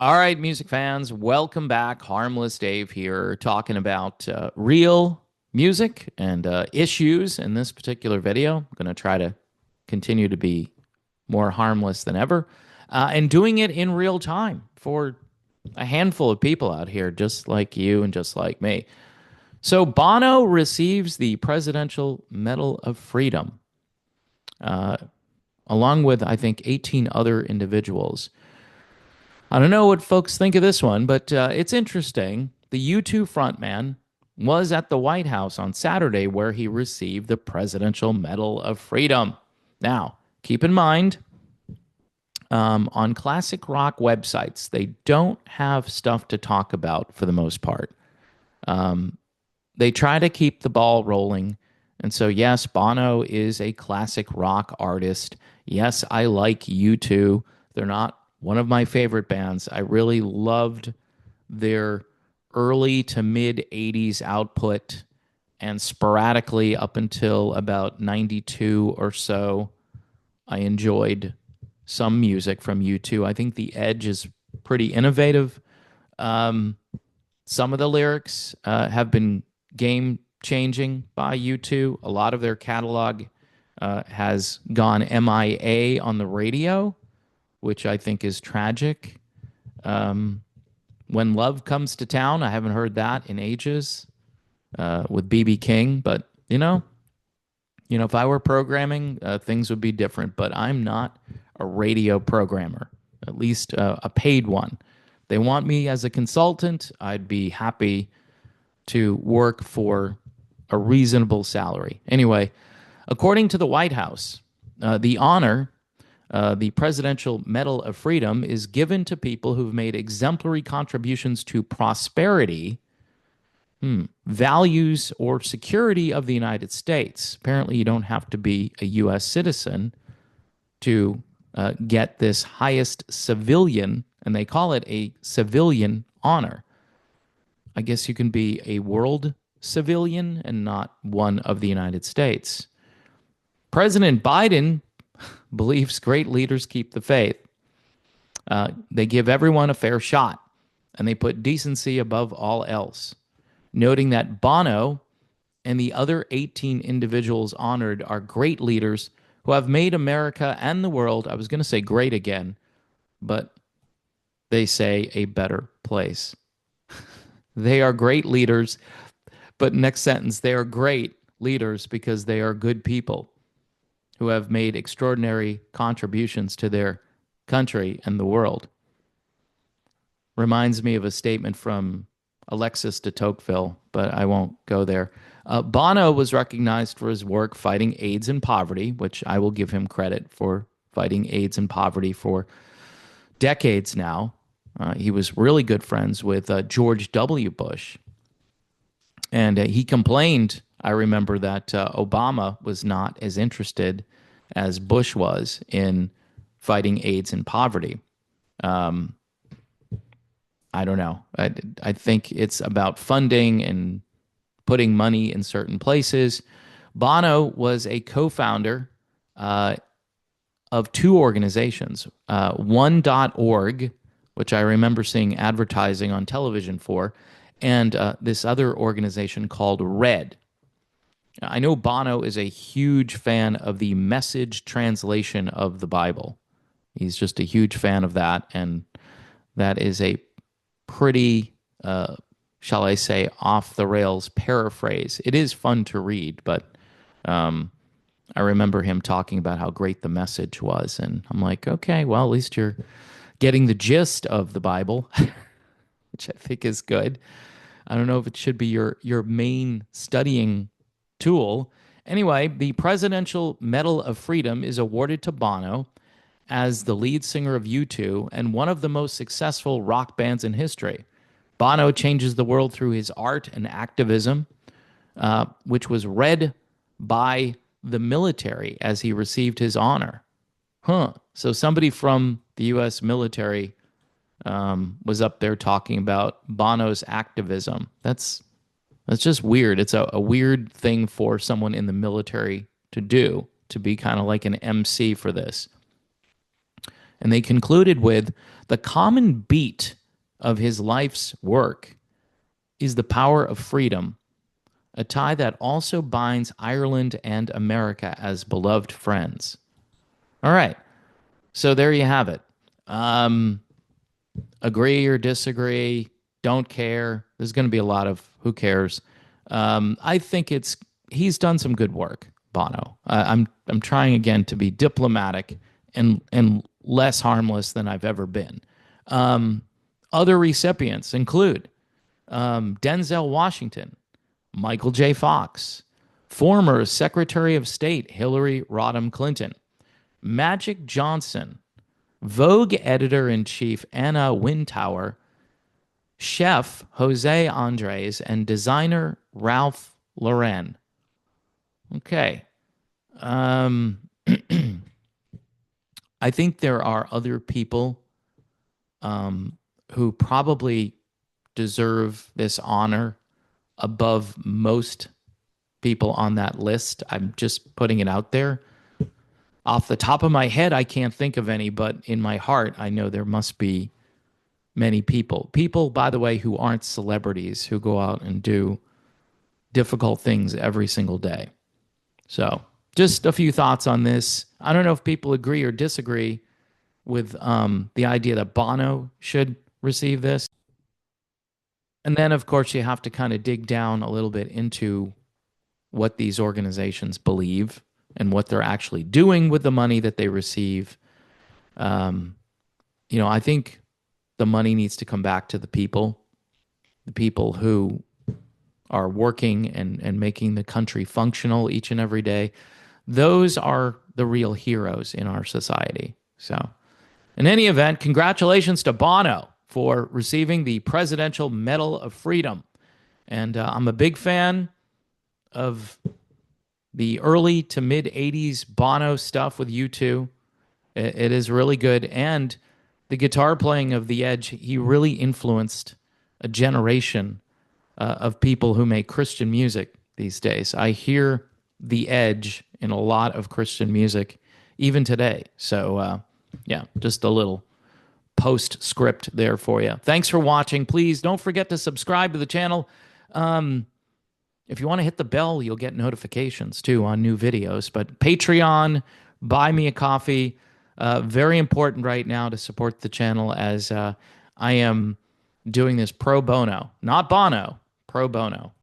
All right, music fans, welcome back. Harmless Dave here, talking about real music and issues in this particular video. I'm going to try to continue to be more harmless than ever and doing it in real time for a handful of people out here, just like you and just like me. So, Bono receives the Presidential Medal of Freedom, uh, along with, I think, 18 other individuals. I don't know what folks think of this one, but it's interesting. The U2 frontman was at the White House on Saturday where he received the Presidential Medal of Freedom. Now, keep in mind, on classic rock websites, they don't have stuff to talk about for the most part. They try to keep the ball rolling. And so, yes, Bono is a classic rock artist. Yes, I like U2. They're not one of my favorite bands. I really loved their early to mid 80s output and sporadically up until about 92 or so. I enjoyed some music from U2. I think The Edge is pretty innovative. Um, some of the lyrics have been game changing by U2. A lot of their catalog has gone MIA on the radio, which I think is tragic. Um, when Love Comes to Town, I haven't heard that in ages with BB King, but if I were programming, things would be different. But I'm not a radio programmer, at least a paid one. They want me as a consultant. I'd be happy to work for a reasonable salary. Anyway, according to the White House, the honor, the Presidential Medal of Freedom, is given to people who've made exemplary contributions to prosperity, values, or security of the United States. Apparently, you don't have to be a U.S. citizen to get this highest civilian, and they call it a civilian honor. I guess you can be a world civilian and not one of the United States. President Biden believes great leaders keep the faith. They give everyone a fair shot, and they put decency above all else, noting that Bono and the other 18 individuals honored are great leaders who have made America and the world, I was going to say great again, but they say a better place. They are great leaders, but next sentence, they are great leaders because they are good people who have made extraordinary contributions to their country and the world. Reminds me of a statement from Alexis de Tocqueville, but I won't go there. Bono was recognized for his work fighting AIDS and poverty, which I will give him credit for fighting AIDS and poverty for decades now. He was really good friends with George W. Bush. And he complained, I remember, that Obama was not as interested as Bush was in fighting AIDS and poverty. I don't know. I think it's about funding and putting money in certain places. Bono was a co-founder of two organizations, one.org, which I remember seeing advertising on television for, and this other organization called Red. I know Bono is a huge fan of the message translation of the Bible. He's just a huge fan of that, and that is a pretty, shall I say, off the rails paraphrase. It is fun to read, but I remember him talking about how great the message was, and I'm like, okay, well, at least you're getting the gist of the Bible, which I think is good. I don't know if it should be your main studying tool. Anyway, the Presidential Medal of Freedom is awarded to Bono as the lead singer of U2 and one of the most successful rock bands in history. Bono changes the world through his art and activism, which was read by the military as he received his honor. So somebody from the U.S. military was up there talking about Bono's activism. That's just weird. It's a weird thing for someone in the military to do, to be kind of like an MC for this. And they concluded with the common beat of his life's work is the power of freedom, a tie that also binds Ireland and America as beloved friends. All right. So there you have it. Um, Agree or disagree, don't care. There's going to be a lot of who cares. I think he's done some good work, Bono. I'm trying again to be diplomatic and less harmless than I've ever been. Um, Other recipients include Denzel Washington, Michael J. Fox, former Secretary of State Hillary Rodham Clinton, Magic Johnson, Vogue editor-in-chief Anna Wintour, chef Jose Andres, and designer Ralph Lauren. Okay. Um, I think there are other people who probably deserve this honor above most people on that list. I'm just putting it out there. Off the top of my head, I can't think of any, but in my heart, I know there must be many people. People, by the way, who aren't celebrities, who go out and do difficult things every single day. So, just a few thoughts on this. I don't know if people agree or disagree with the idea that Bono should receive this. And then, of course, you have to kind of dig down a little bit into what these organizations believe and what they're actually doing with the money that they receive. Um, I think the money needs to come back to the people who are working and making the country functional each and every day. Those are the real heroes in our society. So, in any event, congratulations to Bono for receiving the Presidential Medal of Freedom. And I'm a big fan of the early to mid 80s Bono stuff with U2. It is really good. And the guitar playing of The Edge, he really influenced a generation of people who make Christian music these days. I hear The Edge in a lot of Christian music, even today. So, yeah, just a little postscript there for you. Thanks for watching. Please don't forget to subscribe to the channel. If you want to hit the bell, you'll get notifications too on new videos. But Patreon, buy me a coffee. Very important right now to support the channel as I am doing this pro bono, not bono, pro bono.